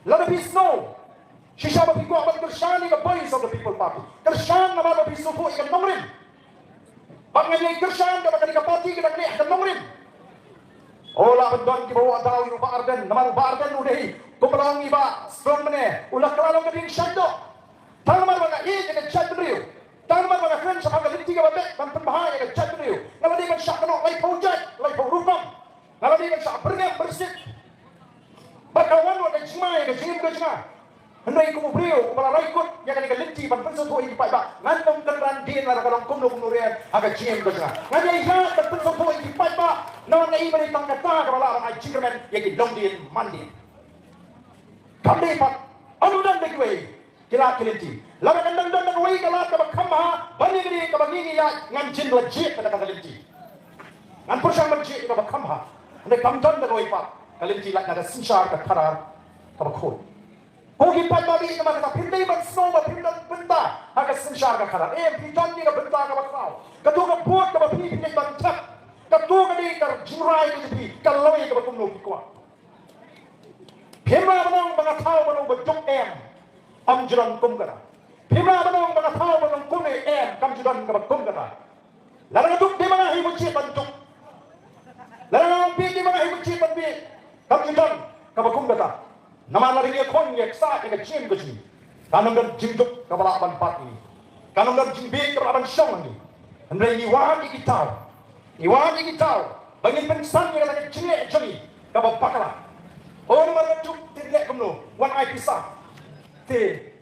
Let it be snow. Shisha ba piko aban kershani ka boys of the people party. Kershan na ba bisu po ikan nongrin. Bang ngani kershan ka ba ka party ka ngani ikan nongrin. Ola bandon ki bawa daw yung baarden, naman baarden udah kumpulang iba strong mene. Ulah kerana ka ding shando. Tangman mga ka chat riu. Tangman mga friends sa pagalinti ka ba ban pembahaya ka chat riu. Naladi kan sa kano lay project, lay rupam. Naladi kan sa berngam bersih. Bakawan wa ka jimay ka jim ka jima. Hendak kumu beliau, kepala raikut, yang kena kelinci, ban pensel tu ini paitbah. Ngandung kendaraan dia lah kalau kumno rian, agak jiem tu sana. Ngandung ia ban pensel tu ini paitbah. Nawan ia beri tangkata kepala orang jingwan yang dong dia mandi. Kami pat, anu dan dekwe, kila kelinci. Lalu kandang wei kalau kebak kamha, bani gini kebak ini ya nganjin lejit pada kelinci. Ngan persang lejit kebak kamha. Hendak kamdan dekwe pat, kelinci lak ada sinsar kekarar kebak khut. Hogi paitbah ini mana kita pindai snow pindai benda agak sensar ka karar. Pijan ni ka benda ka bakau. Katu ka buat ka pindai bantak. Katu ka ni ka jurai ka pi kaloi ka batum no pikwa. Pima manong mga tao manong beduk amjuran kum kana. Pima manong mga tao manong kum kamjuran ka batum kana. Larang duk di mga himuci bantuk. Larang pi di mga himuci banbi kamjuran ka batum kana. Nama lari dia kon ye ksa ke jim ke jim. Kanong dan jimjuk ke balapan pat ini. Kanong dan jimbe ke balapan syong ini. Hendai ni wahan iki tau. Ni wahan iki tau. Bagi pensan yang lagi cilek jemi ke bapakala. Oh nama juk tilek kumno. Wan ai pisah. Te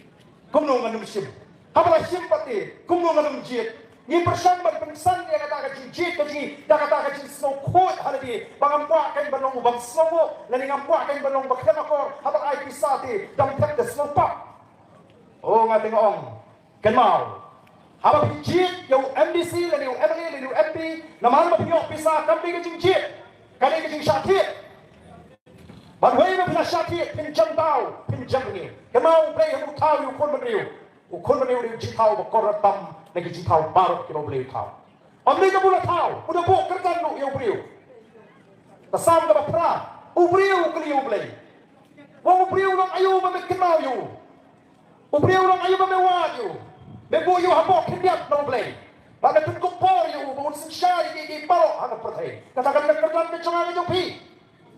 kumno nganum sim. Kapala sim pati kumno nganum jit. Ni persan bagi pensan yang kata jit ke jim. Dah kata jit snow kot hari di. Bangampuak kan banong ubang snow. Lalu ngampuak kan banong bakhemakor. Habang ay pisati dam tek the snow pop. Oh ngating ong. Kenmal. Habang jit yung MDC lalu yung MLA lalu yung MP. Naman ba pinyok pisah kambi ke jit. Kani ke jing syakit. Banway na pina syakit pinjam tau pinjam ni. Kenmal play yung tau yung kon menriu. Ukon menriu yung jitau bakoratam. Lagi jitau baru kilo beli tau. Ambil ke bulat tau. Udah buat kerjaan lu yang beliau. Tasam ke bapra. Ubriu keliu beli. Wong ubriu lang ayu kenal you. Ubriu lang ayu mewah you. Bebu you habok hindiat no beli. Baga tutup por you. Bawon sensyari di palo. Hangat pertai. Katakan kerjaan kecengangan yung pi.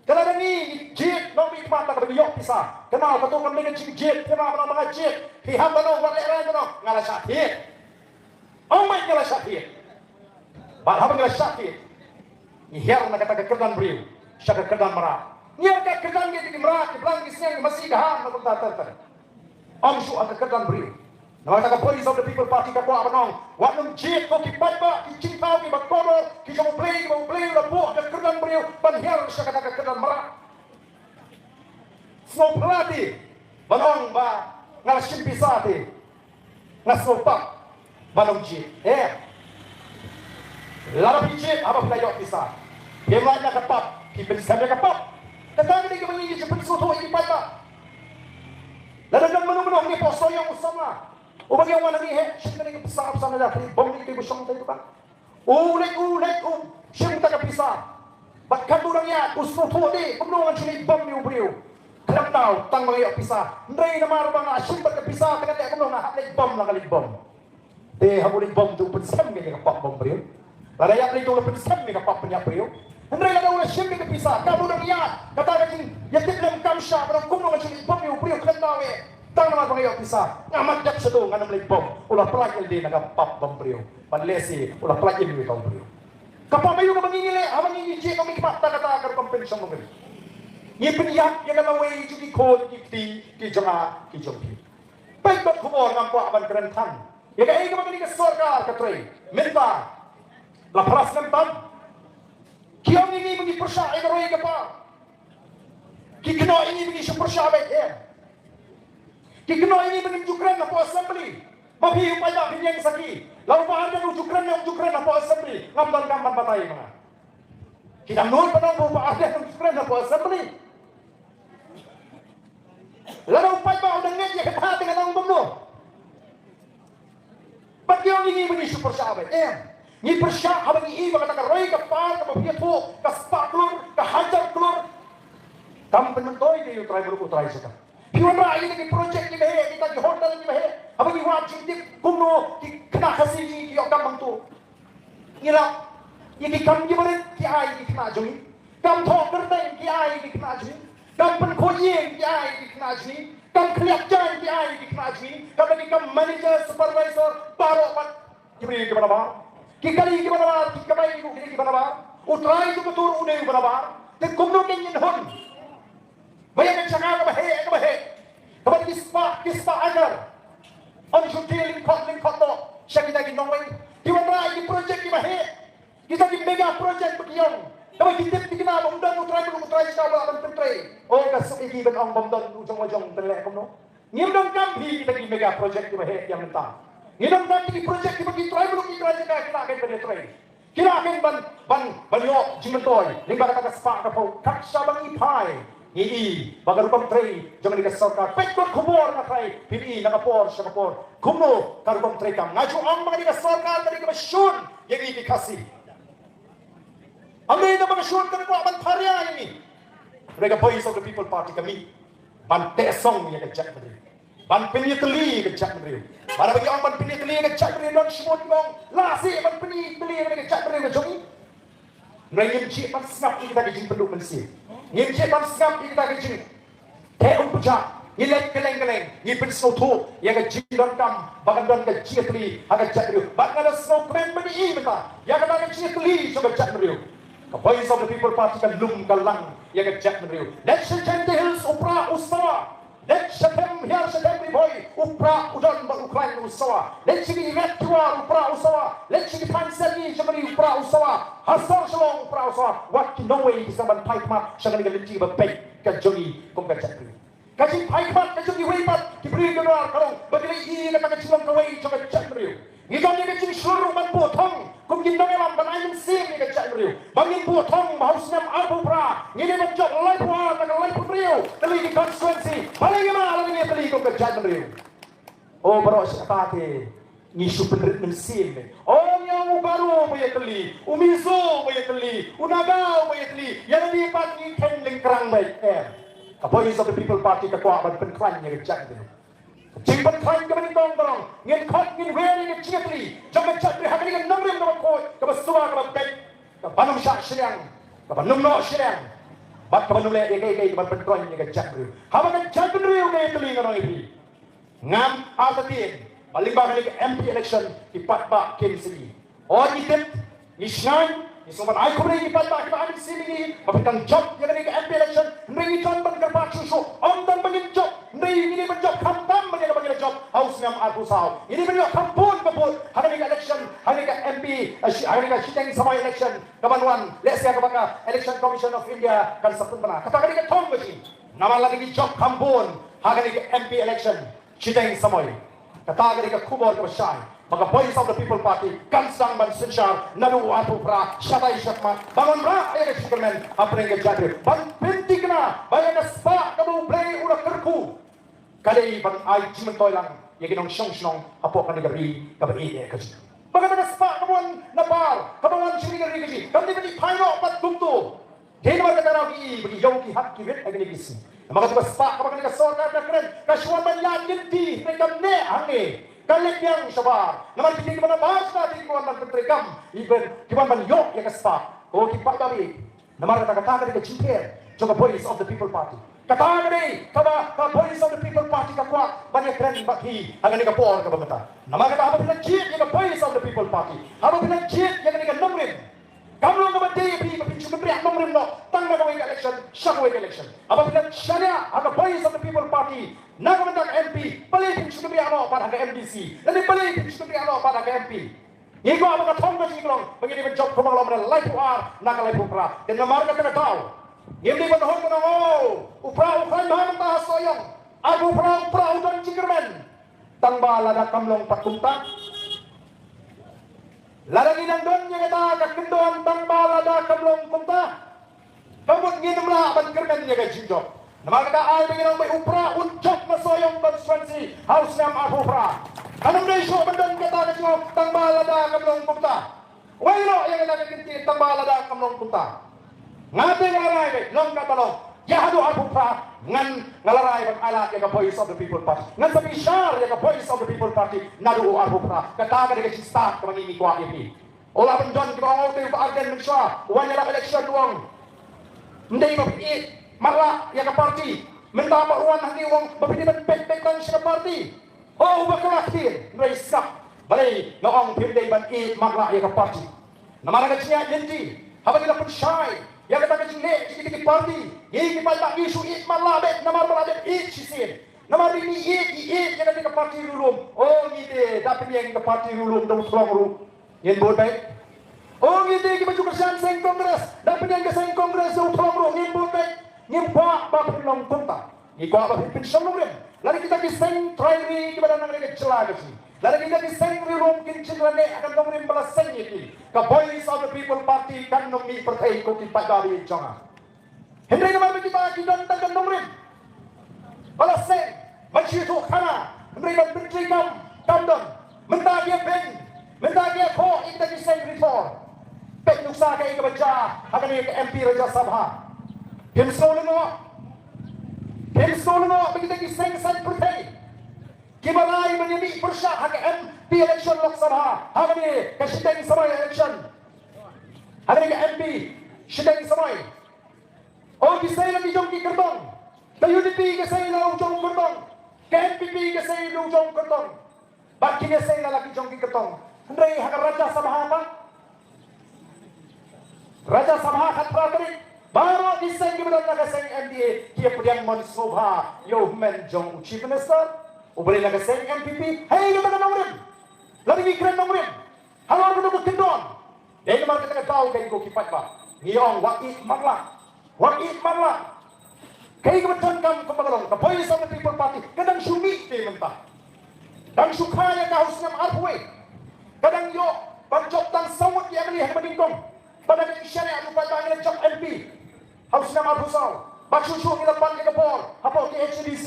Kalau ada ni jit, nomi mata kepada yok pisah. Kenal ketungan dengan jit, kenal dengan jit. Pihak mana orang lain mana ngalah sakit. Oh my ngalah sakit. Bahawa ngalah sakit. Ni hiar nak kata kerjaan beriu, syakir kerjaan merah. Ni ada kerjaan ni di merah, di belang isian masih gaham nak kata. Amsu ada kerjaan beriu. Nama kata police of the people party kakwa abanong. Waknum jit ko ki paitbah, ki cintau ki bakoro, ki mau play la buah ada kerjaan beriu. Banhiar syakir kata kerjaan merah. Snow pelati, banong ba ngalah simpisati, ngasno pak, banong jit. Lalu jit apa kita yok pisah. Dia nak kapap, kita sampai kapap. Tetapi dia mengingat seperti soto ini paitbah. Lalu dan menung ni pos Sohïong usama. Ubagi yang mana ni sini ni pisah sana dah. Bom ni kita bersama itu kan. Ulek. Sini tak pisah. Bahkan orang ya soto ni penuh sini bom ni ubriu. Kelak tahu tang mengiak pisah. Ndai nama orang asyik berpisah dengan dia penuh nak lek bom lah kali bom. Deh habis bom tu pensam ni kapap bom beriu. Lalu yang itu lebih besar ni kapap penyak beriu. Hendaklah ada orang sini kepisah. Kamu dah lihat. Kata kacing. Ya tidak kamsha. Berang kumno macam ni bom ni beriu kena we. Tang nama pengiak pisah. Ngamat jak sedu nganam lek bom. Ulah pelajil di nak kapap bom beriu. Panlesi ulah pelajil ni kau beriu. Kapap ayu ka mangingile. Abang ini je kami kata agar kompensasi mungkin. Ni penyak yang kalau we jadi kod ki janga ki jompi. Baik bat kumor ngampuk aban kerentan. Ya kaya ka magani ka sorkar ka tray. Minta. Lapras nentan. Kiam ini bagi persya egroi kapa. Kikno ini bagi persya baik. Kikno ini bagi jukran apa assembly. Mabi upaya binyang saki. Lalu bahan dan jukran apa assembly. Ngamdan gambar batai mana. Kita nur padang bahan dan jukran apa assembly. Lalu upaya bahan dengan dia kata dengan orang bumno. Bagi orang ini bagi persya baik. Ni persya abang ini kata roi ke par ke piatu ke spaklur ke hajar klur. Kam penentoi dia utrai beruk utrai suka. Piwan ra ini project ni behe, kita di hotel ni behe. Apa ni wajib di kuno di kena kasih ni okam bangtu. Ila, ini kam ni boleh ki ai di kena jui. Kam thok kertai ki ai di kena jui. Kam pen khoye ki ai di kena jui. Kam kliak jan ki ai di kena jui. Kam ni kam manager, supervisor, baro pat. Kibri ki banabar. Ki kali ki banabar, ki kabai ki banabar. Utrai tu betul udah ki banabar. Te kuno ke nyin hon. Bayangkan cakap apa he. Kepada kisah ajar. On shooting lingkot to. Siya kita ginawin. Diwana ini project di bahe. Kita di mega project begiyong. Kapag kitip di kina bomdan utray sa alam pentray. O kasuk ikiban ang bomdan ujong tele ko no. Ngimdong kampi kita di mega project di bahe yang mentah. Ngimdong kampi di project di bagi try ka kina kay penetray. Kina akin ban yok jimentoy. Limba ka spa ka po. Kaksa bang ipay. Ini bagar rupam tray jangan dikasarkan pekot kubur na tray pili nakapor kumno karupam tray kam ngaju ang mga dikasarkan dari kasyun yang dikasih ang mga kasyun kami ko aman parya ini mereka Voice of the People Party kami ban tesong yang kejak menteri ban peniteli kejak menteri para bagi ang ban peniteli kejak menteri non semua ngong lasi ban peniteli kejak menteri jogi mereka cik ban snap kita kejing penduk mensi Ngin cik ban skam kita kecil, teung pejak, ngilek keleng, ngipin snow tu, yang kecil dan kam, bagan dan kecil teli, agak jatuh, bagan ada snow keren beri menta, yang kata kecil teli, coba jatuh. Voice of the People Party kan lum kalang, yang kecil beri. Let's change the hills, upra usawa. Let's shatem here, shatem boy, upra udan Ukraine usawa. Let's see red tuar upra usawa. Let's see pansani jabari upra usawa. Hasar shalom upra usawa. What no way is someone paitbah siya nga nagalitig ba pay kajungi kung kajatri. Kasi paitbah kajungi waypat kibri ganar karong bagilay iingat ang kajungang kaway siya kajatri. Ngikang yung kajungi shuru man botong kung gindangalam banayang sim ni kajatri. Bangin botong mahaus niyam arpupra. Ngini magjok lalay puwa tagalay putriyo. Tali di constituency. Paling nga alam niya tali kung kajatri. O baro siya katake. Ngisu penrit mensim. Oh yang baru bayatli, umiso bayatli, unagaw bayatli. Yang lipat ni kendling kerang baik. Voice of the People Party kakwa ban penkran yang kejak itu. Jing penkran kemen tong tong, ngin kot ngin weri ngin cikatli. Jangan cakri hakni ngin namrim nama kot, kebasua kebabek, kebanum syak syriang, kebanum no syriang. Bat kebanum le ye ban penkran yang kejak itu. Habakan jatuh riu bayatli nganong ibi. Ngam atatin. Paling bagai MP election di paitbah Kim sini. Orang itu nisnan, nisman aku beri di paitbah kita ambil sini. Apabila job yang ada MP election, beri job bergerak susu. Om dan beri job, beri ini berjob kampam beri job. Haus ngam aku sahau. Ini beri kampun. Hari ini election, hari ini MP, hari ini sidang sama election. Kawan-kawan, let's say kepada Election Commission of India kan sabtu mana. Katakan ini tong begini. Nama lagi job kampun. Hari ini MP election, sidang sama. Kata mereka kubur kebesaran. Maka Voice of the People Party kansang ban sensyar nadu atu pra syatai syakma bangun ra ayat Superman apa yang jadi ban penting kena bayang spa kamu play udah kerku kadai ban ai cimen toilang ya kinong syong apa kan digari kabari ya kaji bagaimana spa kamuan napar kamuan sini gari kaji kami beri paino pat tumtu hina kata rawi bagi yogi hak kiwet agni gisi maka tugas spa kamu kan sorga keren kasuan ban yakin di mereka ne hange kalik yang sabar naman hindi mana basta di ko man pentrikam even kiban ban yok ya kaspa o kipak kami naman kata di kecil coba Voice of the People Party kata ni kaba Voice of the People Party kakwa banyak keren bagi hanggang ni kapor ka bamata naman kata apa bila jit ya Voice of the People Party apa bila jit yang ni nomrin kamu lang naman DAP kapinsu kepriak nomrin no tangga kawai election syakawai election apabila syariah ada Voice of the People Party nagamandak MP balik pinsu kepriak no pada ke MDC dan balik pinsu kepriak no pada ke MP iko apa katong ba singlong begini menjob kumang lo life UR nakalay pupra dan namar ka tahu hindi ba tahon ko na upra mahan ta Sohïong aku upra udan jingwan tangba lada kamlong patunta larang inang don yang kata kakendoan tangba lada kamlong punta kamut nginumla ban kermen yang jinjok nama kata ay menginang may upra unjok na Sohïong constituency house nam upra anong ratio bandan kata kacimo tangba lada kamlong punta wayro yang kata kakinti tangba lada kamlong punta ngate nga ray long katalong ya hadu arbu pra ngan ngalarai ban alat ya voice of the people party ngan sabi shar ya voice of the people party nadu arbu pra kata ka de start ka mangi kwa ipi ola ban don ka au te ba arden mensha wan ya election wong ndai ba pi mala ya ka party menta ba wan hangi wong ba pi ban pek tan sa party oh ba ka tin ngai sak balai no ong pim dei ban i mala ya ka party namara ka chia yenti haba kita pun shy ya kata ka jingle jiki party ye ki palta isu it mala bet namar mala bet it chisin namar ni it ya ka party rulum oh ni de dapat yang ka party rulum dong strong ru yen bot bai oh ni de ki baju kerjaan seng kongres dapat yang ka seng kongres dong strong ru yen bot bai yen ba ba pelong konta ni ko ba pin song ru lari kita ki seng try ni ki badan nang ke cela ke sini lari kita ki seng rulum kin chilane akan dong rim bala seng ni ka voice of the people party kan nong ni perkai ko ki padari jonga hendai nama kita ki dan tan dong rim bala seng bachi tu khana hendai ban menteri kam don menta dia pen menta dia ko kita ki seng reform pek nuksa ka ka baca akan ni MP Raja Sabha him solo kita ki seng perkai kibalai menyebut persya hak MP election Lok Sabha hak ni ke sidang samai election hak ni ke MP sidang samai oh kisai lagi jom ki kertong ke UDP ke sai lau jom kertong ke MPP ke sai lau jom kertong baki ke sai lagi jom ki kertong hendai hak Raja Sabha apa Raja Sabha hak prateri baru kisai ki bedan ke sai MDA kia pediang mensubha yo men jong chief minister boleh nak seng MPP, hey kita nak nomor, lagi keren nomor, halau kita nak tendon, dia kemar kita tahu kain ko kipat ba, niong wakit marla, kain kita cangkam kemalong, the voice of the people party, kadang sumi dia mentah, kadang sukanya kau senam arpwe, kadang yo berjob dan sawut yang ni yang meningkong, pada syariat lupa jangan job MP, harus senam arpusau, baksusu kita panggil ke por, apa ke HDC.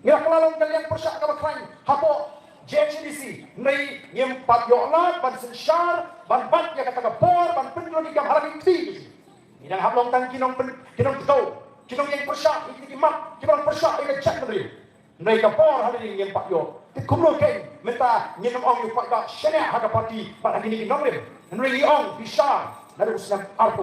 Ngira kelalong kalian persyak ka baklain hapo JHDC nei ngem pat yo lat ban sensyar ban bat ya kata ka por ban pendro di kam halaki ti idang hablong tan kinong tau kinong yang persyak iki mak kinong persyak ila chat beri nei ka por hali ngem pat yo ti kumlo ken meta nyenom ong yu pat da shene ha ka parti pat hagi ni kinong rem nei ong bisar lalu usam arpo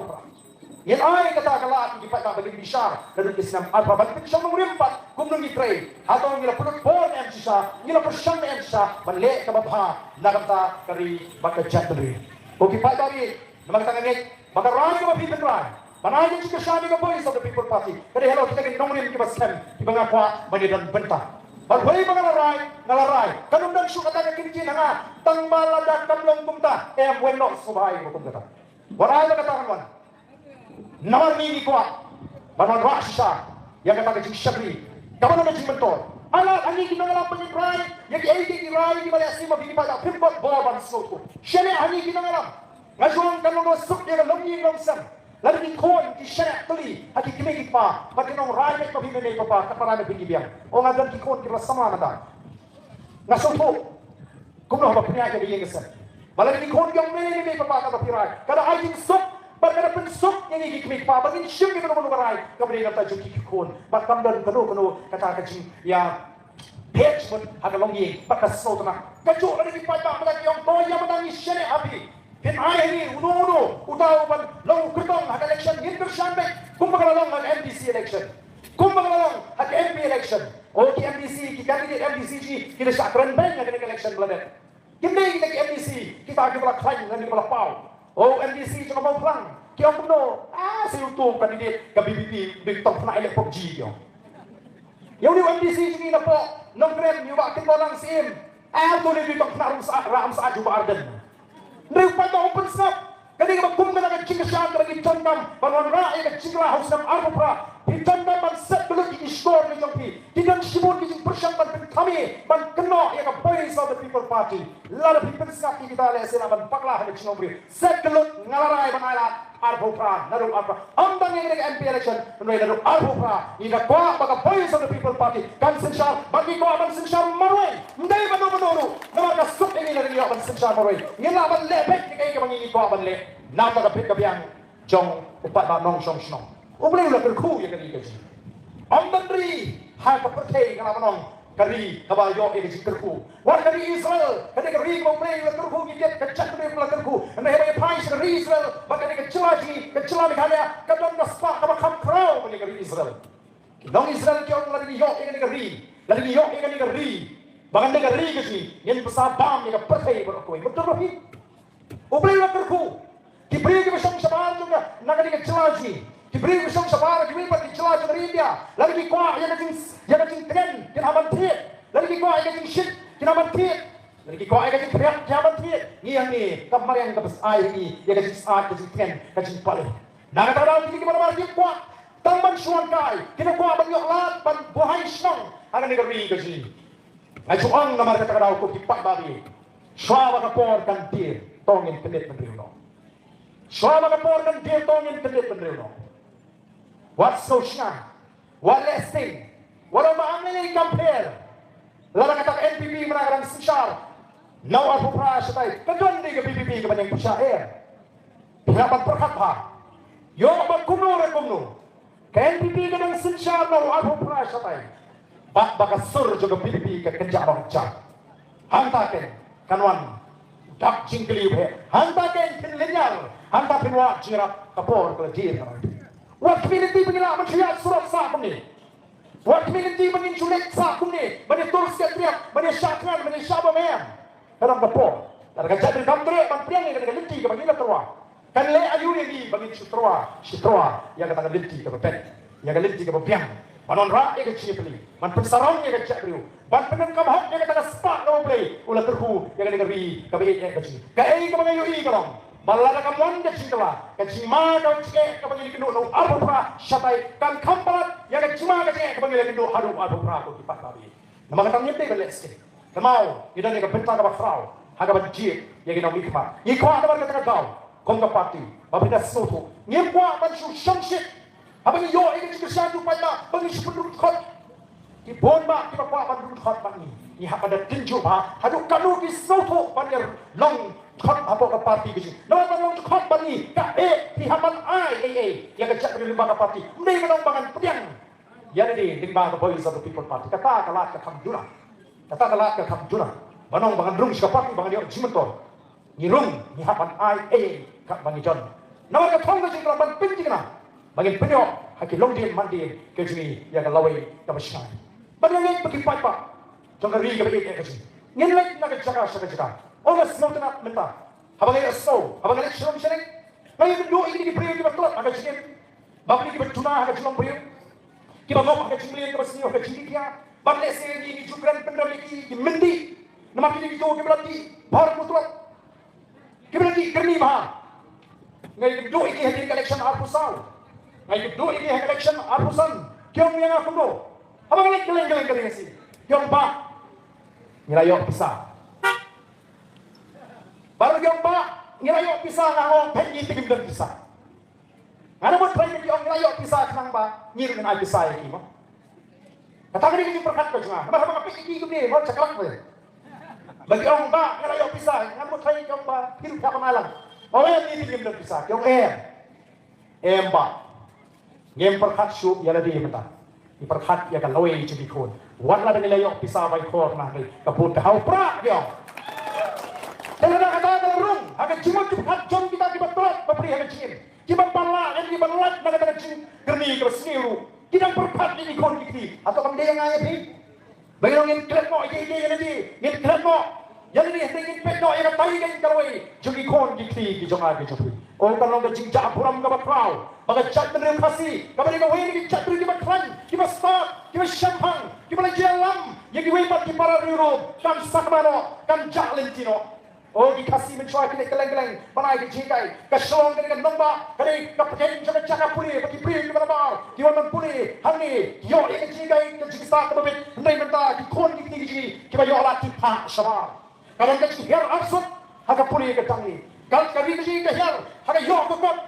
yang ay kata kalat di pada bagi besar dari Islam apa bagi pisang mengurempat kumnung itray atau ngila pulot pon em sisa ngila persang em sisa balik ke babha nakata kari baka jatri oki padari namang tangangit maka rai ko mapi benrai manay yung sikasani ka voice of the people party kaya hello kita kini nongrim ki basem ki bangakwa manidan benta balway mga ngalaray kanong dan sukata ka kinkin nga tang malada kamlong kumta em wenno subhay mo kumta waray na katakan wan namar ni kuat banan raksa yang kata kecil syabri kamu nama jing mentor alat ani kita ngalam penyibrai yang di rai di balik asima bini pada pimpot bawa bansuku syariah ani kita ngalam ngajuang kan lo suk dia longi longsam lalu di kon di syariah tuli hati kimi kita bagi nong rai mek mabi mene papa kapara me pingi biang o ngadan di kon kita sama nada ngasutu kumno ba punya jadi yang geser malah di kon yang mene papa kata pirai kada ai suk Bagara pensuk yang ini kemik pa bagin syum kita nak berai kemudian kita juki kikun bakam dan penuh kata kecing ya page pun agak longi bakas sotna kacuk lagi pada pada yang toya menangi syane api pin ai ini uno utau ban long kertong agak election hinter shambe kumbang long MDC election kumbang long agak MP election oh di MDC kita kandidat MDC kita sakran banyak dengan election beladet kita MDC kita agak bela klaim dan bela pau oh MDC cuma mau pulang kau penuh si YouTube kandidat ke VPP bentuk nak elok PUBG yo yang ni MDC cuma nak nongkrem you bak kita lang sim tu ni bentuk nak ram sa juba arden ni pada open snap kali ka kum kana ka cingkasyan ka lagi tandam banon ra ay ka cingla haus nam arpa hitandam ban set belut di store ni jongpi tidak sibun di persyang ban kami ban kena ya ka voice of the people party la people sak kita le sela ban paklah ni cingobri set belut ngalarai ban ala arpa naru arpa ambang yang MP election noi naru arpa ni da kwa baka voice of the people party kan sensyar bagi ko ban sensyar marwai ndai banu nama ka sup ini lagi ban sensyar marwai ngila ban lebek ni kay ka mangi ko ban le nama kapit kabiang jong upat ba nong song song. Boleh ulah kerku ya kali kaji. Amdri hai ka perthei kana manong kari kabayo e ji terku war kari Israel kari kari mo play la terku ki get ka chat me la terku and he pai kari Israel ba kari ka chila khale ka don na spa ka kham krau ni kari Israel dong Israel ki on la yo e kari yo e kari bagan ni kari ki si yen pasa bam ni ka perthei ber ko betul rohi o play la terku ki play ki besong sabar juga na kari ka chila Diberi besong sabar, diberi pati celah dari India. Lagi kuah yang kecing tren, kita haban tiap. Lagi kuah yang kecing shit, kita haban tiap. Lagi kuah yang kecing teriak, kita haban tiap. Ni, kamar yang kebes air ni, yang kecing saat, kecing tren, kecing palik. Nah, kata dalam tinggi mana mana dia kuah, tangman suan kai, kita kuah banyak lat, ban buhai senang, akan negeri kecing. Ajuang nama kata dalam kau kipak babi. Suara kapor dan dia, tongin pendek menerima. Suara kapor dan dia tongin pendek menerima. What Sohïong, what lasting, what am I compare? Lalu kata NPP menangkan sesar, now aku perasa tadi, kejuan di VPP kebanyakan pusat Pihak perkata, yo kumno, NPP kebanyakan sesar, now aku perasa tadi, bak sur juga VPP kekenjak orang cak, hantaken kanwan, dak jingkeli hantaken penlinyar, hantaken wak jirap kapor kelajir. Wat community mengira mencuriat surat sah ni. Wat community menginculik sah ni. Menetur sekian, menyesatkan, menyesabamem. Kadang berpor. Kadang jadi kamdre, kampiang yang kadang linti ke bagi terwa. Kan le ayu ni bagi sutra yang kadang linti ke bapet, yang linti ke bapiang. Manon rak yang kecil beli, man pensarong yang kecil beli, man penengkam hak yang kadang spak kau beli, ulah terhu yang kadang beri kabeh yang kecil. Kai ke bagi yui kalong. Malah kamuan kecil lah, kecil mana kecil kebanyakan kenduk no abu pra syatai kan kampalat yang kecil mana kecil kebanyakan kenduk haru abu pra tu kipat babi. Nama kata nyete belet sikit. Kemau kita ni kebentar kebat frau, haga banjir yang kita mikma. Ikwa ada kata kau, kongga parti, babi dah soto. Ngepwa bansu shangshit. Apa ni yo ini kita satu pada bagi sepuluh kot. Di bonba kita kuat bantu kot bani. Ni hak pada tinju bah, haduk kalu di soto banyak long kot apa ke parti ke sini. Nama tolong kot bani, kak pihaman yang kecak dari lembaga parti. Mending menang bangan pediang. Yang ini lembaga Voice of the People Party. Kata kalat ke kam jurah. Banang bangan rung sika parti bangan dia jimentor. Ni rung ni hapan kak bangi John. Nama ke thong ke sini ban pinji kena. Bagi penyok haki long dia mandi ke sini yang lawai ke masyarakat. Bagi yang bagi paitbah. Jangan ri ke sini. Ngilek nak jaga jaga. Orang semua nak minta. Abang ini so, abang ini sulam sini. Kalau kedua ini diberi kita betul, agak sikit. Bapa ini bertuna agak sulam beri. Kita mau agak cingli kita bersih agak cingli dia. Bapa ini juga pendam lagi mendi. Nama kita itu kita berarti baru betul. Kita berarti kerni bah. Ngai kedua ini hadir election arpusan. Ngai kedua ini election arpusan. Kiong yang aku do. Abang ini keleng sih. Kiong bah. Nilayok pisah. Baru yang pak ngilayok pisah ngahong pengi tinggi dan pisah. Ada buat pengi yang ngilayok pisah kenang pak ngiru dengan pisah ini mah. Kata ini perkat kau jangan. Nama apa pengi itu ni mau cakap apa? Bagi orang pak ngilayok pisah. Ada buat pengi yang pak hidup tak malam. Orang yang tinggi dan pisah. Yang pak ngem perkat syuk ya lagi mentah. Di perkat ya kan lawai jadi kon. Walau dengan ngilayok pisah baik kor nah ni kabut tahu prak dia. Kalau nak kata ada rung, agak cuma cepat jom kita betul, beri agak cingin. Kita balak, yang kita balak, nak kata cing, gerni ke seniru. Kita berpat ini kon kita, atau kamu dia yang ayat ni. Bagi orang yang kelak mo, ini yang kelak mo, yang ini yang pet mo, yang tahu yang kaloi, jom ikon kita jom agak jom. Orang kalau nak cing jap puram ke bakrau, bagai cat menerima kasih, kamu dia kau ini cat menerima klan, kita start, kita syampang, kita lagi alam, yang diwebat di para Europe, kan sakmano, kan jak lentino. Oh dikasih mencuai kita keleng-keleng, mana kita jikai, keselong dengan nombak, kali kepakai jangan cakap pulih, bagi pulih di mana-mana, di mana pulih, hani, yo ini jikai, kita jiksa kebabit, hendak minta, dikon kita yo lagi pak sama, kalau kita hiar arsut, harga pulih ke tangi, kalau kita hiar, harga yo kekot,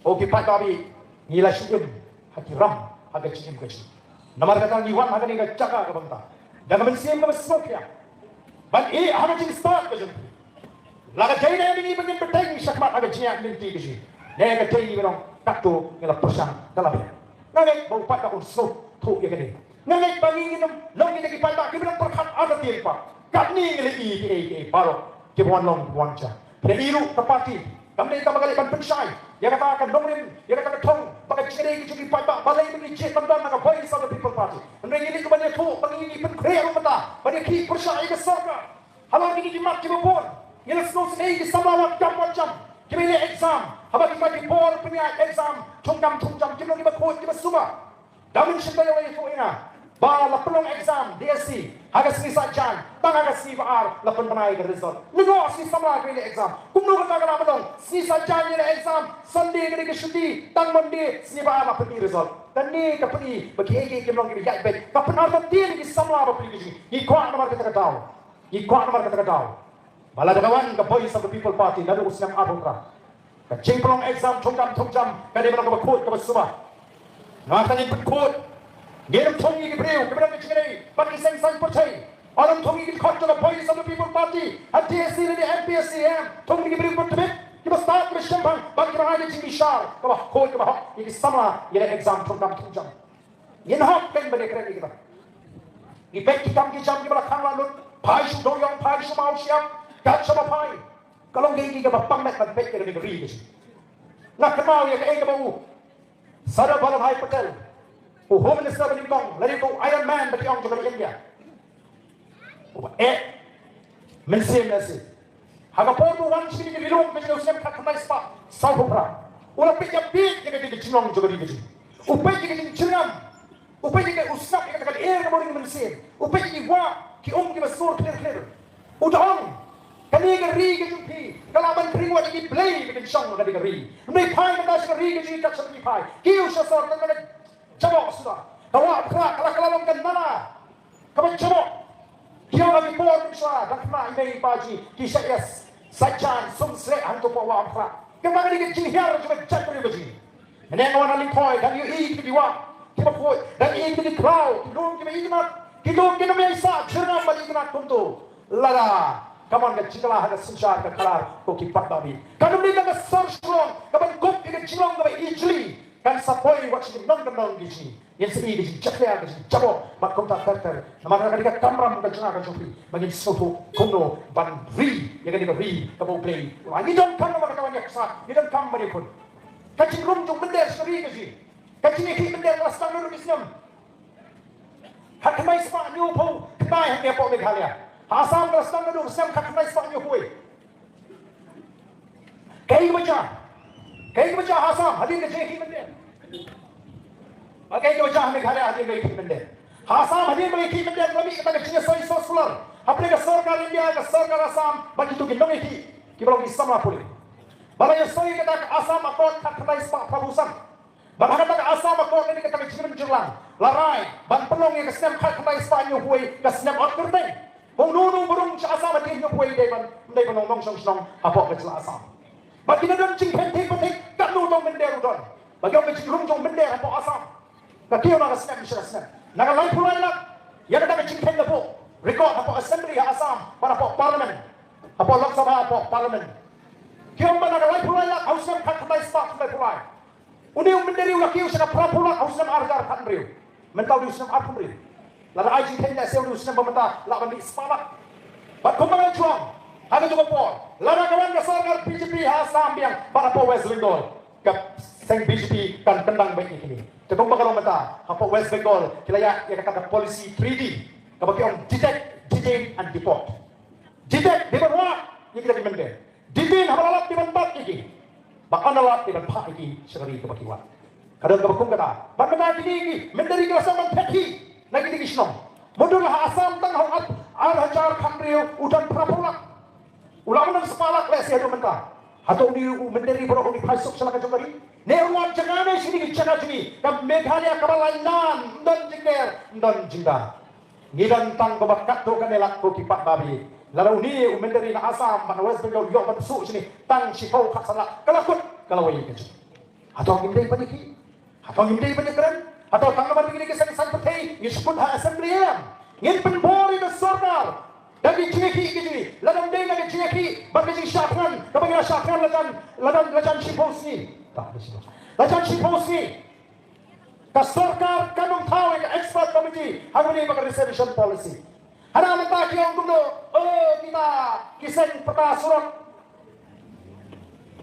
oh kita kami, nilai syukur, hati ram, harga cium kecil, nama kata niwan, harga ni cakap kebangta, dan mensiam ke mesoknya. But agak jadi start ke sini. Laga jadi ni begini berteng syakmat agak jiak nanti ke sini. Nega jadi orang takto ngela persan dalam. Nangit bau pat ka unsur tu ya kini. Nangit bangi nginum long ini ki paitbah ki bilang perkat ada tiang pak. Kat ni ngeli baru ki buan long buan cha. Pada iru tepati kami tak mengalih ban pensai. Dia katakan dongrin, dia katakan tong, pakai ciri ki paitbah balai ini cik tandang nak voice of the people party. Mereka ini kebanyakan tu bangi ini pen kaya rumah. Pada ki persai ke surga. Halau ini ki mat ki bupon. Yang snow sini ki samawat jam. Kita ini exam. Habis kita di bol punya exam. Tungkam. Kita ni berkod, kita semua. Damin cerita yang itu ina. Bala pelong exam DSC. Agak sini saja. Tang agak sini bar. Lapan penai ke result. Lugo sini sama ke ini exam. Kumno kata kena pelong. Sini saja ini exam. Sunday ke cuti. Tang Monday sini bar lapan ini result. Dan ni kapuni bagi kita pelong kita jahit. Kapan ada tiang ini sama apa pergi sini. Ikuat nomor kita tahu. Bala kawan ke voice of the people party lalu usiam abungka. Kecing pelong exam tungkam. Kadang belum berkod ke semua. Nakani berkod. Gerem tongi ke breu. Kemudian kecing bagi seng percaya. Orang tongi ke kod ke voice of the people party. Hati hasil ini MPSCM. Tongi ke breu bertebik. Kita start bersyambang. Bagi orang ada cing bishar. Kebah kod kebah. Ini sama. Ini exam tungkam. Ini hak kan balik keren kita. Ibek kita jam kita belakang lalu. Pai Sohïong, pai mau siap. Kat sama pai. Kalau gigi ke bapang nak bek ke negeri ni. Nak kenal ya ke bau. Sada balam hai patel. Home Minister bagi kong, lari ko Iron Man bagi orang dari India. Mensi. Haga podo wan sini ke bilong ke usem kat mai spa. Saupra. Ula pijak big ke di cinong juga di. Upai ke di cinam. Upai ke usap ke kat ke bori mensi. Upai ke wa ki ki besur clear. Udang. Kani ke ri ke jumpi. Kalau ban kringwa di play ke song ke ri. Mai pai ke das ke ri ke kat sepi pai. Kiu sosor ke cabok sudah. Kawak kalau kan mana. Kau cabok. Kiu lagi por bisa dak na ini baji. Kisah yes. Sajan sumsre hantu pawa apa. Kemana ni ke jihar juga jatuh di baji. Ini orang alim koi dan you eat di wa. Kita koi dan eat di crowd. Kita may isa cerna balik na kunto. Lala. Kaman ka cikala hada sunshar ka kalar ko ki patbabi. Kanum ni ka sorshron kaman kop ka chilong ka easily kan sapoi wat si non gizi. Yan si di chakya ka jabo mat kom ta tartar. Namaka ka ka kamram ka chana ka chopi. Magin soto kono ban ri ya ka ri ka bo play. Ani don kam ka kawan ya sa. Ni don kam bari pun. Ka chingrum jong bender sri ka ji. Ka chini bender rastang no bisnam. Hak mai spa ni po kai ha po Meghalaya. Asam rastang na sem hak mai spa ni hui. Kai baca asam hadir ke jehi bender. Kai baca Meghalaya hadir ke bender. Asam hadir ke bender kami kita ke chini soi sosular. Apne ka sarkar India ka sarkar Asam bagi tu gendong ki belum isama puli. Balai soi kita Asam akot hak mai spa prabusan. Bahkan tak asam akor ini kita bicara menjelang, larai, ban pelong yang kesem hal kembali Spanyol hui, kesem out kerteng, nunu burung asam mati hidup hui depan nong apa kecil asam. Bagi nadon cing penting tak nutong bender udon, bagi orang cing rung bender apa asam, bagi orang kesem, naga lain pulai nak, yang kita cing penting apa, record apa assembly asam, pada apa parlimen, apa Lok Sabha apa parlimen, kiam naga lain pulai nak, hausam hal kembali Spanyol pulai. Uni menderi laki usna prapula usna argar khandriu mentau usna arkumri la aji kenya seu usna bamata la bani spala bat kumang chuang haga juga por la kawan ka sarkar BJP ha sambiang para po West Bengal kap seng BJP kan tendang baik ini tekong bakal mata apa West Bengal kila ya kata policy 3D kabaki on detect detain and deport detect di bawah yang kita dimende detain habalap di tempat ini Baka nalat dengan pak ini sekali kebakiwan. Kadang kebakum kata, bagaimana ini menteri kerasa mempeti lagi di Islam. Modullah asam tang hong hajar khamriu udan prapulak. Ulama nang sepalak lesi adu mentah. Atau ni menteri bro ni pasuk sama kajari. Neruan jangane sini jaga sini. Kam Meghalaya kabalainan dan jingda. Ngidan tang kebakat tu kan elak ko kipat babi. Lalu ni menteri na asam mana West Bengal yo masuk sini tang sipau khak salah kalau ini kecil atau ngimdai paniki atau ngimdai panikaran atau tang naman begini kesan santai ngipun ha assembly ya ngipun bori besar dari ciki gini lalu dia nak ciki bagi syakran kepada syakran lajan sipau sini tak ada sini lajan sipau sini Ka sarkar kanong tao ka expert committee hanguni baka reservation policy. Hana mata kiyong gumno, kita kiseng peta surat.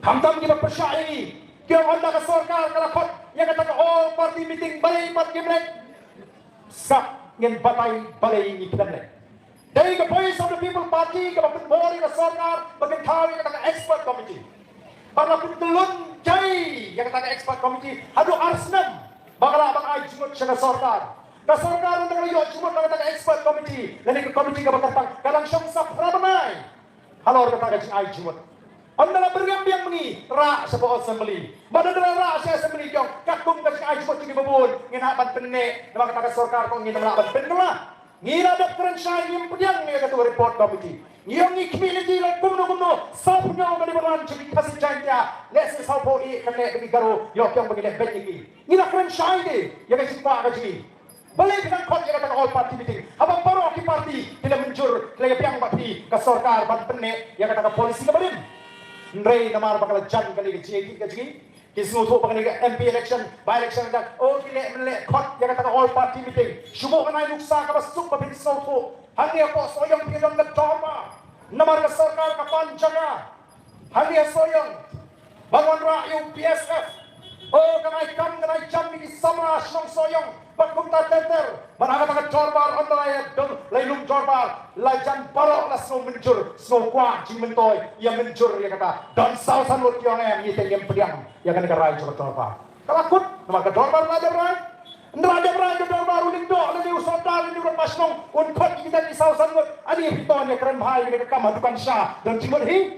Hamtam kita persyai, kiyong anda ka sarkar kalakot yang kata all party meeting balay pat kimlek. Sak ngin batay balay ni kimlek. Dari ka voice of the people party ka bakit ka sarkar bagay tao yang kata expert committee. Para pitulun jay yang kata expert committee adu arsnam. Bakala bang ay jumot siya na sarkar. Na sarkar ang nangalayo jumot na kata expert committee. Lani ka committee ka bakatang kalang siyang sa prabanay. Halor ka taga ay jumot. Ang nalabergambiang mani ra sa po assembly. Madadala ra sa assembly kong katung ka siya ay jumot sige babun. Nginaban penne na mga taga sarkar kong nginamlaban penne na. Ngiradap keren siya yung pudyang niya katua report committee. Yung community like kumno sa punyaw ka di ba sige kasi dyan niya. Lesi sa po kane bigaro yok yung bagilek betiki. Ngina keren siya hindi. Yung kasi pa ka sige. Balik ng kot yung all party meeting. Habang paro ki party tidak menjur kaya piang party ka sarkar ban penne yung kata polisi ka balin. Nrei namar bakal jan kali ka sige. Kisnuto pa kanila MP election, by-election na, kile kot, yung kata all party meeting. Sumo ka na yung nuksa ka basuk, pabinisnaw to. Hanya po, Sohïong pinang nagtama. Namar ka sarkar ka pancha ka. Hanya Sohïong, bangon ra yung PSF. Kanay jam, ni samras ng Sohïong. Pagpunta tenter, managat ang jorbar, ang laylong jorbar, layjan paro na snow menjur, snow kwa, jing mentoy, yang menjur, yang kata, dan sausan lut yung ngiting yung pediang, yang kan ikaray juga jorbar. Kalakut, nama ka jorbar na jorbar, nrada rai jorbar, uling do, lagi usodal, lagi urang masnong, unkot kita di sausan lut, ani piton yang keren bahaya, yang kamadukan siya, dan jimut hi,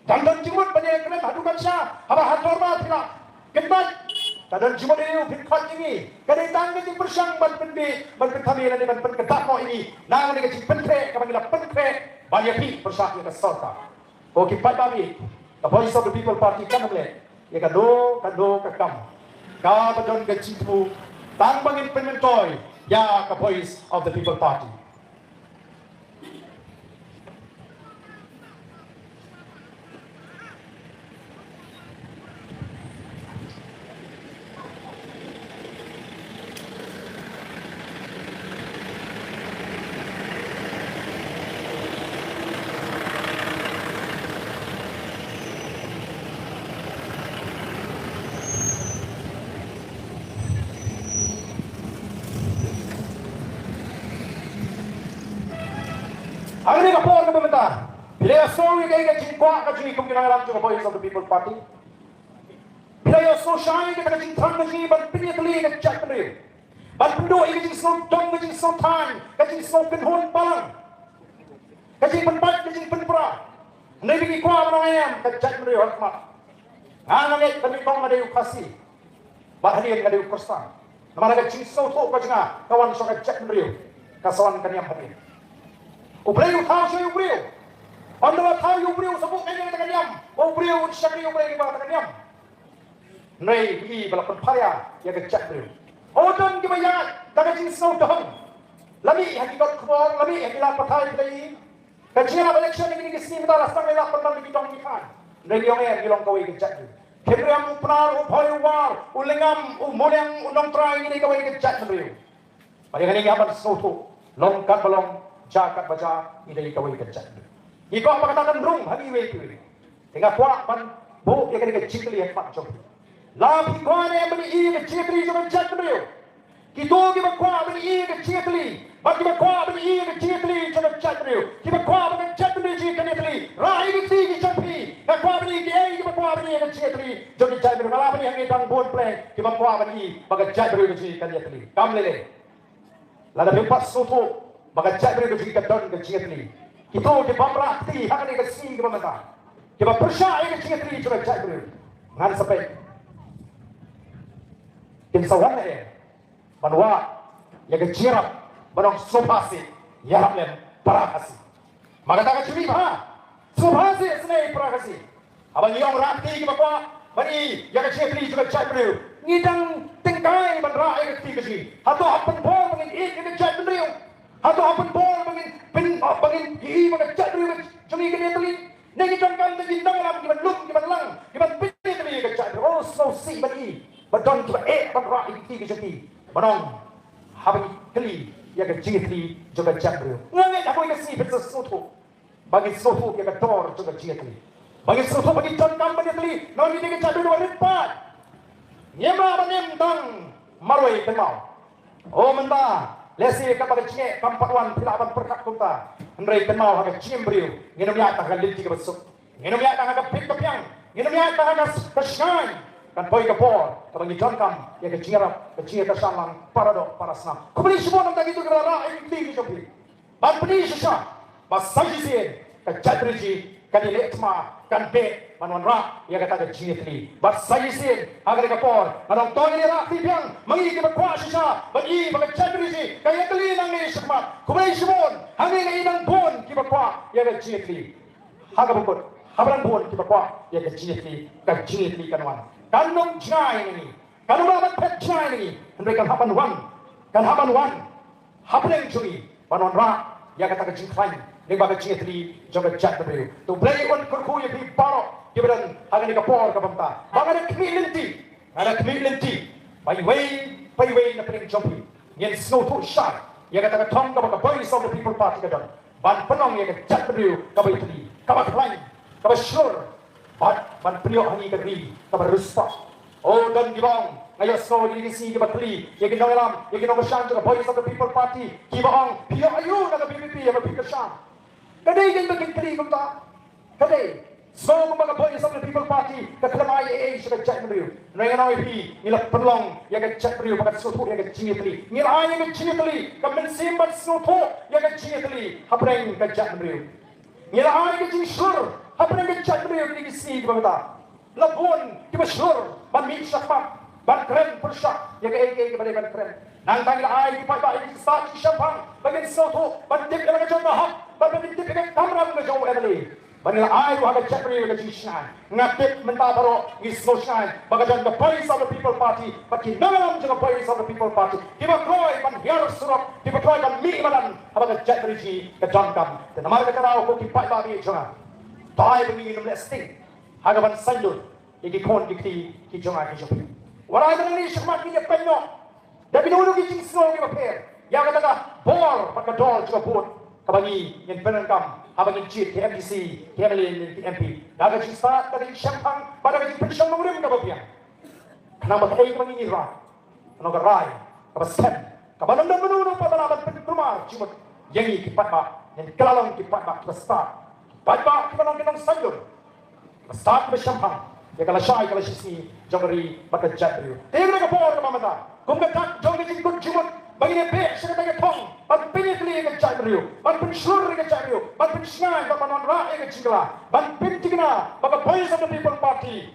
dan jimut banyak yang keren hadukan siya, haba jorbar tidak, kenbat, kadang cuma dia pinkat ini, kadang tangga di bersang ban pendi, ban pentamila ni ban penkedako ini, nang ni kecil pentre, kapag nila pentre, banyak pi bersah yang kesorka. Okey, paitbah, the voice of the people party kan boleh, ya kado kakam, kau badon kecipu, tang bangin penmentoy, ya the voice of the people party. Ang ini kapor na pemerintah. Bila yung sorry kayo ka jingwa ka jing kung ginagalang yung voice of the people party. Bila yung so shy ka jing tang ka jing ban pinitali ka chat na rin. Ban pindo ka jing so dong ka jing so time ka jing so pinhon palang. Ka jing panbat ka jing pinpra. Hindi bigi kwa mo ngayon ka chat na rin hakmat. Nga ngangit kami kong nga yung kasi. Bahalian nga yung kursan. Naman ka jing so to ka jing kawan so ka chat na rin. Kasawan kaniyang hati. Ubreu tahu saya ubreu. Anda tahu ubreu sebut kaya dengan diam. Ubreu syakri ubreu di bawah diam. Nei pergi balapan paya yang kecak ubreu. Odon di bayar tak jin snow dong. Lami hakikat kubur, lami hakikat patai tadi. Kecil election ini kesini kita lastang lelak pandang di dong ikan. Nei yang gilong kawai kecak ubreu. Kebriam penar upai war ulengam umuliang undang trai ini kawai kecak ubreu. Bayang ini apa snow tu? Longkat balong jakat baca ini kawai kecak. Iko apa katakan rung hari VPP. Tengah kuat pan bu dia kena cikli yang pak jom. Lapi kuat yang beri ini cikli cuma cak beliau. Kita kita kuat beri ini cikli. Bagi kuat beri ini cikli cuma cak beliau. Kita kuat beri cak beliau cikli. Rai beri ini cikli. Kita kuat beri ini kita kuat beri ini cikli. Jadi cak beliau kalau beri yang ini bon plan. Kita kuat beri bagi cak beliau cikli. Kam lele. Lalu empat suatu. Maka cak beri ke don ke cikli. Kita di pamrakti hak ni ke sini ke pemerintah. Kita percaya ke cikli cuma cak beri. Ngan sampai. Kim sawan eh. Banwa yang ke jirap banong sopasi yarap lem parakasi. Maka tak curi bah. Sopasi senai parakasi. Abang yang rakti ke bakwa bani yang ke cikli cuma cak beri. Ngidang tengkai bandra yang ke sini. Atau apa pun mungkin ini ke cak beri. Atau apa bol bangin hi bangin cak dulu cumi kena teli nengi jangkan teli nang lam kiban lum kiban lang kiban pini teli ke cak oh so si bagi badon tu badra ikti ke jati banong habis keli ya ke jingitli juga jabru ngangai aku ke si betul soto bagi soto ya ke dor juga jingitli bagi soto bagi jon kam bagi tli noni ke jabru lipat nyema banem tang maroi temau oh menta lesi ka bagi cinge kampatwan pilaban perkat kota ndrei temau ha ke cimbriu nginum ya ta galiti ke besuk nginum ya ta ha pik kepiang nginum ya ta ha kesngai kan boy ke por bagi jon kam ya ke cinge ka salang parado parasna kubli semua nang gitu ke ra ikti ke jopi ban pni sisa bas sajisi ka jadriji kan ilekma kan be manon ra ya kata ke jingitli bas sajisi agar ke por manong tong ni ra tipiang mangi ke kwa sisa bagi bagi jadriji kaya kali nang ni semua kubli semua hangi ngai nang bon ki kwa ya ke jingitli haga bukut habran bon ki kwa ya ke jingitli kanwan kanong jai ni kanong ba pet jai ni mereka haban wan habren chui manon ra ya kata ke jingitli ni baga jingitli joga jat beru tu blai on kurku ya bi baro kiberan haga ni kapor ka bamta baga ni kmilenti pai wei na pring jompi yen snow tu shot ya kata ka thong ka baga voice of the people party ka don ban penong ya ka jat beru ka bai tli ka ba klain ka ba sure ban priyo hangi ka ri ka ba ruspa oh dan gibong ayo snow di si ka ba tli ya ki nongalam ya ki nongashan ka voice of the people party gibong piyo ayu na ka VPP ya ba pikashan kadai yang bagi kali kumta kadai so mga boys of the people party kaklamay ay sa kachat mo ngayon ay pi nila perlong ya kachat mo mga suto ya kachinitli nila ay ya kachinitli kamen bat suto ya kachinitli hapreng kachat mo nila ay kachinshur hapreng kachat mo ni si bangta labon kibashur ban mi shafak ban kren persyak ya ke ban kren nang tangil ay paitbah ini sa shafang bagin suto ban tip ya kachat mahak bagi tip ke kamera ke jauh Emily banila ay wa ga chapri ga chishan ngapit menta baro is no shine bagajan the voice of the people party bagi nangalam the voice of the people party kiba koi ban hiar surap kiba koi ban mi manan abaga chapri ji ke jangkam dan amar ka tarao ko ki paitbah bi jonga dai bi ni nesting haga ban sanjul iki kon ki jonga ki jopi warai ban ni shmat ni penyo da binulu ki jing sno ni paper ya ga daga bor baka dol juga put kabagi yang penangkam habang cheat ke MDC ke MLA ke MP daga cista dari champang pada gaji pensiun mengurim ka bapian kenapa kai mangi ra ano ka rai ka sen ka banam dan menunu pabalaban rumah cuma yangi ki patba yang kelalong ki patba ka start patba ki banong kinong sanjur ka start be champang ya kala shai kala sisi jongri baka jatru tegre ka por ka mamata kum ka tak jongri ki kun cuma bagi ne pe sa ka thong ban pinitli ka jatru ban pinshur ka jatru ban pinsnai ban manon ra ka chingla ban pintigna baka voice of the people party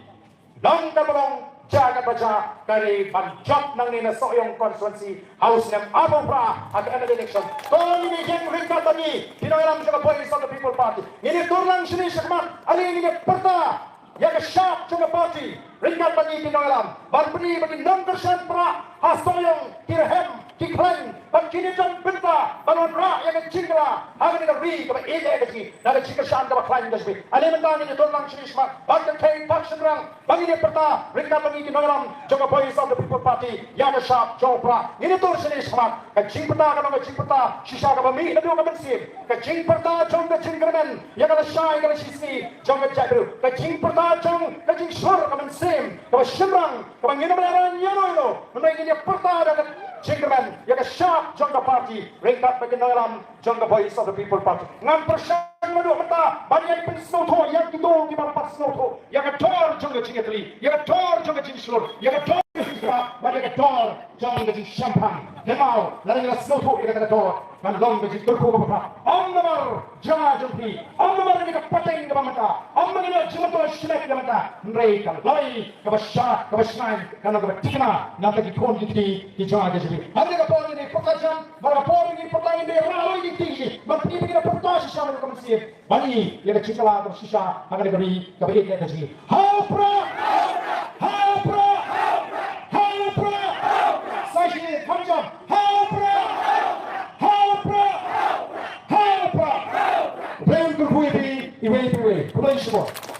long ka balong jaga baja kari ban job nang ni na Sohïong constituency house nam abopra at MLA election koni ni jen ringkat tani pinoyam sa voice of the people party ini turlang sini sakmat ali ni perta ya ka shop sa party ringkat tani pinoyam ban pri bagi 9% pra ha Sohïong kirhem kiklan ban kini jan pinta banon ra ya ka chingla haga ni ka ri ka ege ege na ka chikashan ka klan gasbi ali mentang ni turlang sini sakmat ban ka kai pakshan rang bagi ni perta ringkat tani pinoyam Joga voice of the people party ya ka shop jopra ini tur sini sakmat ka chingpata ka ka chingpata shisha ka bami na ka bensin ka chingpata jong ka chinggramen ya ka shai ka sisi jong ka jabru ka chingpata jong ka chingshur ka bensin ka shimrang ka ngina balaran yano no ini perta da chinggramen ya ka shop jong ka party ringkat bagi nalam jong ka voice of the people party ngam persan madu mata bani ai pensno tho ya ki do ki ba pasno tho ya ka tor jong ka chingetli ya ka tor jong ka chingshur ya ka tor bagi ka tor jong ka champagne demau la ni sno tho ya ka tor kan long ka turko ba om namar ja jompi om namar ni ka pateng ka mata om ni ka chimato shnek ka mata ndrei ka loi ka ba sha ka ba shnai ka na ka tikna na ka ki kon ki ja ka jibi hande ka por ni pokajan ba por ni potang ni ra loi ki ti ba ti ni ka porta sha ka msi bani ya ka chikala ka shisha ha ka ri ka ba ka ji ha pra sashi kamjam ha pra Vem por Tuid e vem por ele.